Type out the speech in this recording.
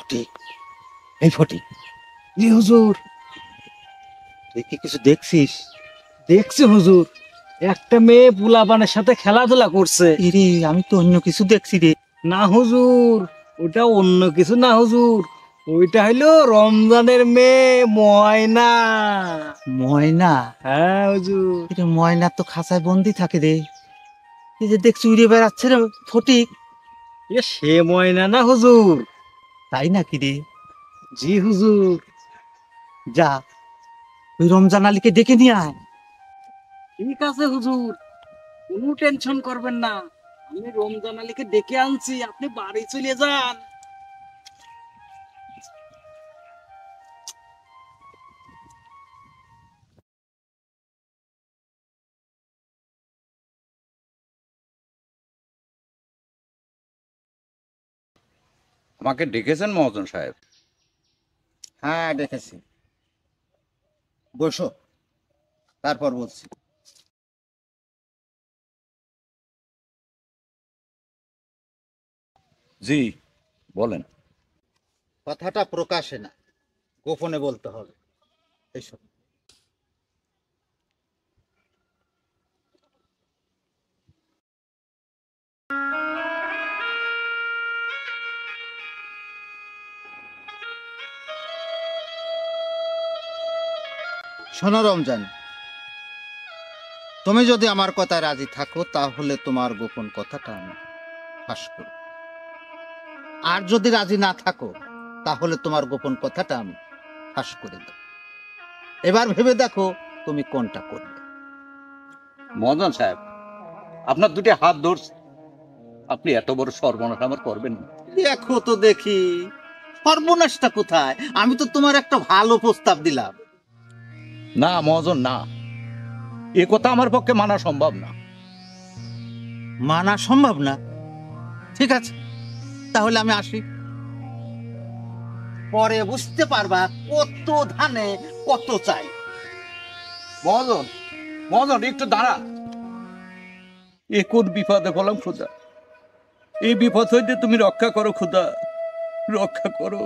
ফটিক, এই ফটিক। জি হুজুর। তুই কি কিছু দেখছিস? দেখছি হুজুর, একটা মেয়ে পোলাপানের সাথে খেলাধুলা করছে। ইরে, আমি তো অন্য কিছু দেখছি রে। না হুজুর, ওটা অন্য কিছু না হুজুর, ওইটা হইলো রমজানের মেয়ে ময়না। ময়না? হ্যাঁ হুজুর। এটা ময়না তো খাঁচায় বন্দি থাকে রে। এই যে দেখছি উড়ে বেড়াচ্ছে রে ফটিক। এ সে ময়না না হুজুর। তাই নাকি রে? জি হুজুর। যা, ওই রমজান আলীকে ডেকে নিয়ে আয়। ঠিক আছে হুজুর, কোনো টেনশন করবেন না, আমি রমজান আলীকে ডেকে আনছি, আপনি বাড়ি চলে যান। আমাকে ডেকেছেন মহাজন সাহেব? হ্যাঁ দেখেছি, বসো, তারপর বলছি। জি বলেন। কথাটা প্রকাশে না, গোপনে বলতে হবে। এসব শোনো রমজান, তুমি যদি আমার কথায় রাজি থাকো তাহলে তোমার গোপন কথাটা আমি ফাঁস করব, আর যদি রাজি না থাকো তাহলে তোমার গোপন কথাটা আমি ফাঁস করে দেব। এবার ভেবে দেখো তুমি কোনটা করবে। মহাজন সাহেব, আপনার দুটি হাত ধরছে, আপনি এত বড় সর্বনাশ আমার করবেন না। দেখো তো দেখি, সর্বনাশটা কোথায়? আমি তো তোমার একটা ভালো প্রস্তাব দিলাম। না মহাজন না, এ কথা আমার পক্ষে মানা সম্ভব না। মানা সম্ভব না? ঠিক আছে, তাহলে আমি আসি, পরে বুঝতে পারবা কত ধানে কত চাই। মহাজন, মহাজন একটু দাঁড়া। এ কোন বিপদে বললাম খুদা, এই বিপদ হইতে তুমি রক্ষা করো খুদা, রক্ষা করো।